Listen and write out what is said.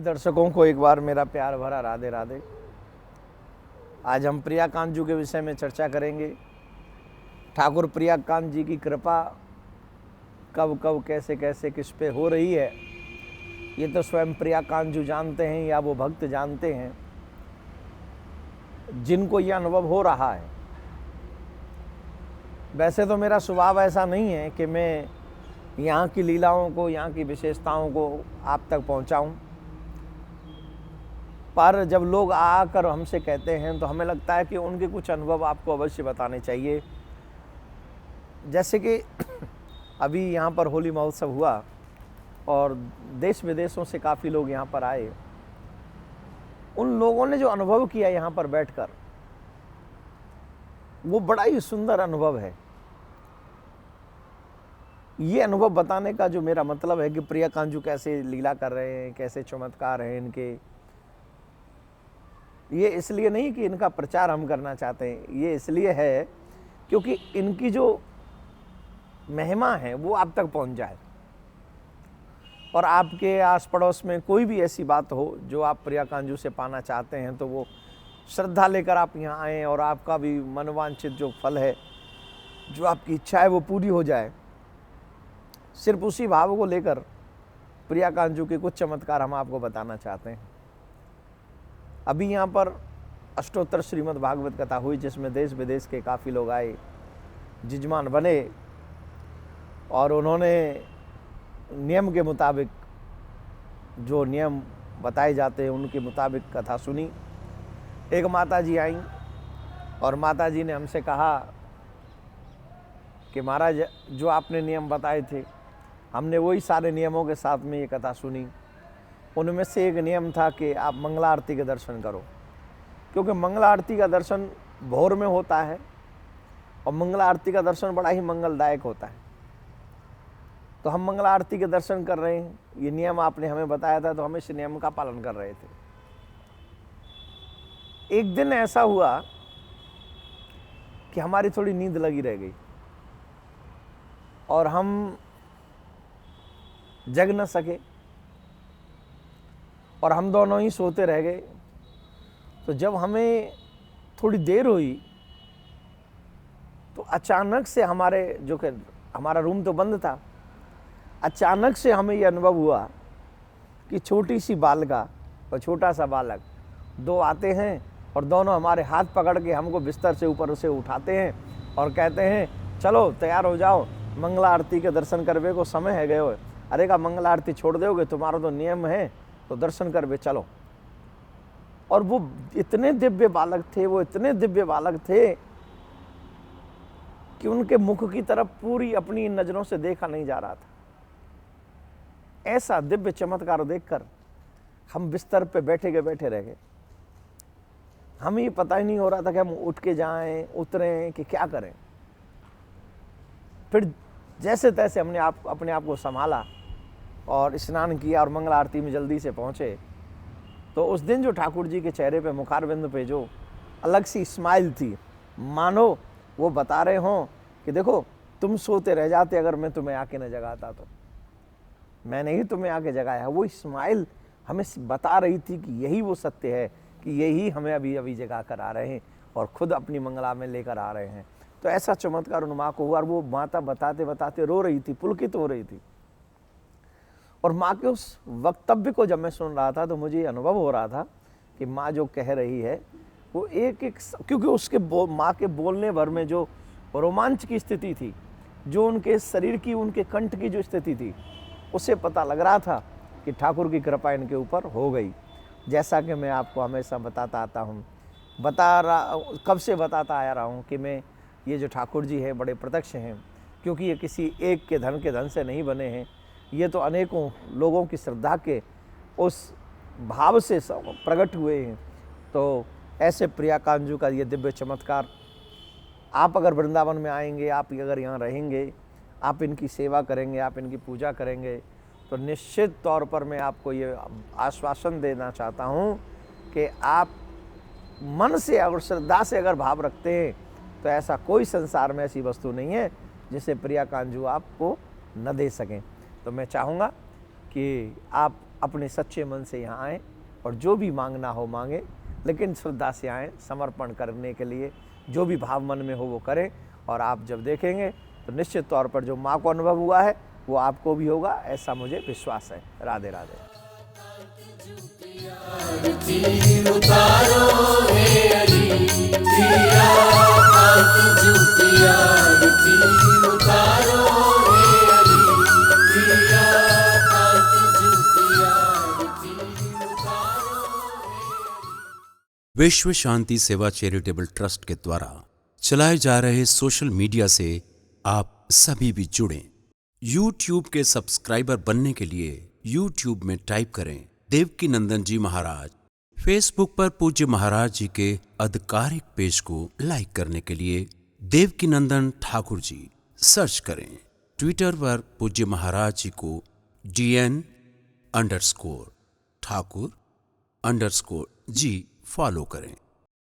दर्शकों को एक बार मेरा प्यार भरा राधे राधे। आज हम प्रियाकांत जी के विषय में चर्चा करेंगे। ठाकुर प्रियाकांत जी की कृपा कब कब कैसे कैसे किस पे हो रही है, ये तो स्वयं प्रियाकांत जी जानते हैं या वो भक्त जानते हैं जिनको ये अनुभव हो रहा है। वैसे तो मेरा स्वभाव ऐसा नहीं है कि मैं यहाँ की लीलाओं को, यहाँ की विशेषताओं को आप तक पहुँचाऊँ, पर जब लोग आकर हमसे कहते हैं तो हमें लगता है कि उनके कुछ अनुभव आपको अवश्य बताने चाहिए। जैसे कि अभी यहाँ पर होली महोत्सव हुआ और देश विदेशों से काफ़ी लोग यहाँ पर आए। उन लोगों ने जो अनुभव किया यहाँ पर बैठकर, वो बड़ा ही सुंदर अनुभव है। ये अनुभव बताने का जो मेरा मतलब है कि प्रियाकांत जी कैसे लीला कर रहे हैं, कैसे चमत्कार हैं इनके, ये इसलिए नहीं कि इनका प्रचार हम करना चाहते हैं, ये इसलिए है क्योंकि इनकी जो महिमा है वो आप तक पहुंच जाए और आपके आस पड़ोस में कोई भी ऐसी बात हो जो आप प्रियाकांत जी से पाना चाहते हैं, तो वो श्रद्धा लेकर आप यहाँ आएँ और आपका भी मनोवांछित जो फल है, जो आपकी इच्छा है, वो पूरी हो जाए। सिर्फ उसी भाव को लेकर प्रियाकांत जी के कुछ चमत्कार हम आपको बताना चाहते हैं। अभी यहाँ पर अष्टोत्तर श्रीमद् भागवत कथा हुई, जिसमें देश विदेश के काफ़ी लोग आए, जजमान बने और उन्होंने नियम के मुताबिक, जो नियम बताए जाते हैं उनके मुताबिक कथा सुनी। एक माता जी आईं और माता जी ने हमसे कहा कि महाराज, जो आपने नियम बताए थे हमने वही सारे नियमों के साथ में ये कथा सुनी। उनमें से एक नियम था कि आप मंगला आरती के दर्शन करो, क्योंकि मंगला आरती का दर्शन भोर में होता है और मंगला आरती का दर्शन बड़ा ही मंगलदायक होता है। तो हम मंगला आरती के दर्शन कर रहे हैं, ये नियम आपने हमें बताया था, तो हम इस नियम का पालन कर रहे थे। एक दिन ऐसा हुआ कि हमारी थोड़ी नींद लगी रह गई और हम जग न सके और हम दोनों ही सोते रह गए। तो जब हमें थोड़ी देर हुई तो अचानक से हमारा रूम तो बंद था, अचानक से हमें यह अनुभव हुआ कि छोटी सी बालिका और छोटा सा बालक दो आते हैं और दोनों हमारे हाथ पकड़ के हमको बिस्तर से ऊपर से उठाते हैं और कहते हैं चलो तैयार हो जाओ, मंगला आरती के दर्शन करवे को समय है गए हो। अरे का मंगला आरती छोड़ दोगे, तुम्हारा तो नियम है, तो दर्शन करवे चलो। और वो इतने दिव्य बालक थे, वो इतने दिव्य बालक थे कि उनके मुख की तरफ पूरी अपनी नजरों से देखा नहीं जा रहा था। ऐसा दिव्य चमत्कार देखकर हम बिस्तर पे बैठे रह गए। हमें ये पता ही नहीं हो रहा था कि हम उठ के जाएं, उतरें कि क्या करें। फिर जैसे तैसे हमने अपने आप को संभाला और स्नान किया और मंगला आरती में जल्दी से पहुंचे। तो उस दिन जो ठाकुर जी के चेहरे पे, मुखारविंद पे जो अलग सी स्माइल थी, मानो वो बता रहे हों कि देखो तुम सोते रह जाते अगर मैं तुम्हें आके न जगाता, तो मैंने ही तुम्हें आके जगाया। वो स्माइल हमें बता रही थी कि यही वो सत्य है, कि यही हमें अभी अभी जगा कर आ रहे हैं और खुद अपनी मंगला में लेकर आ रहे हैं। तो ऐसा चमत्कार उन माँ को हुआ और वो माता बताते बताते रो रही थी, पुलकित हो रही थी। और माँ के उस वक्तव्य को जब मैं सुन रहा था तो मुझे अनुभव हो रहा था कि माँ जो कह रही है वो एक क्योंकि उसके माँ के बोलने भर में जो रोमांच की स्थिति थी, जो उनके शरीर की, उनके कंठ की जो स्थिति थी, उससे पता लग रहा था कि ठाकुर की कृपा इनके ऊपर हो गई। जैसा कि मैं आपको हमेशा बताता आता हूँ, कब से बताता आ रहा हूँ कि मैं ये जो ठाकुर जी हैं बड़े प्रत्यक्ष हैं, क्योंकि ये किसी एक के धन से नहीं बने हैं, ये तो अनेकों लोगों की श्रद्धा के उस भाव से प्रकट हुए हैं। तो ऐसे प्रियाकांत जी का ये दिव्य चमत्कार, आप अगर वृंदावन में आएंगे, आप अगर यहाँ रहेंगे, आप इनकी सेवा करेंगे, आप इनकी पूजा करेंगे, तो निश्चित तौर पर मैं आपको ये आश्वासन देना चाहता हूँ कि आप मन से और श्रद्धा से अगर भाव रखते हैं तो ऐसा कोई संसार में ऐसी वस्तु नहीं है जिसे प्रियाकांत जी आपको न दे सकें। तो मैं चाहूँगा कि आप अपने सच्चे मन से यहाँ आएँ और जो भी मांगना हो मांगे, लेकिन श्रद्धा से आएँ, समर्पण करने के लिए जो भी भाव मन में हो वो करें। और आप जब देखेंगे तो निश्चित तौर पर जो माँ को अनुभव हुआ है वो आपको भी होगा, ऐसा मुझे विश्वास है। राधे राधे। विश्व शांति सेवा चैरिटेबल ट्रस्ट के द्वारा चलाए जा रहे सोशल मीडिया से आप सभी भी जुड़ें। YouTube के सब्सक्राइबर बनने के लिए YouTube में टाइप करें देवकीनंदन जी महाराज। फेसबुक पर पूज्य महाराज जी के आधिकारिक पेज को लाइक करने के लिए देवकीनंदन ठाकुर जी सर्च करें। ट्विटर पर पूज्य महाराज जी को DN_ठाकुर_जी फॉलो करें।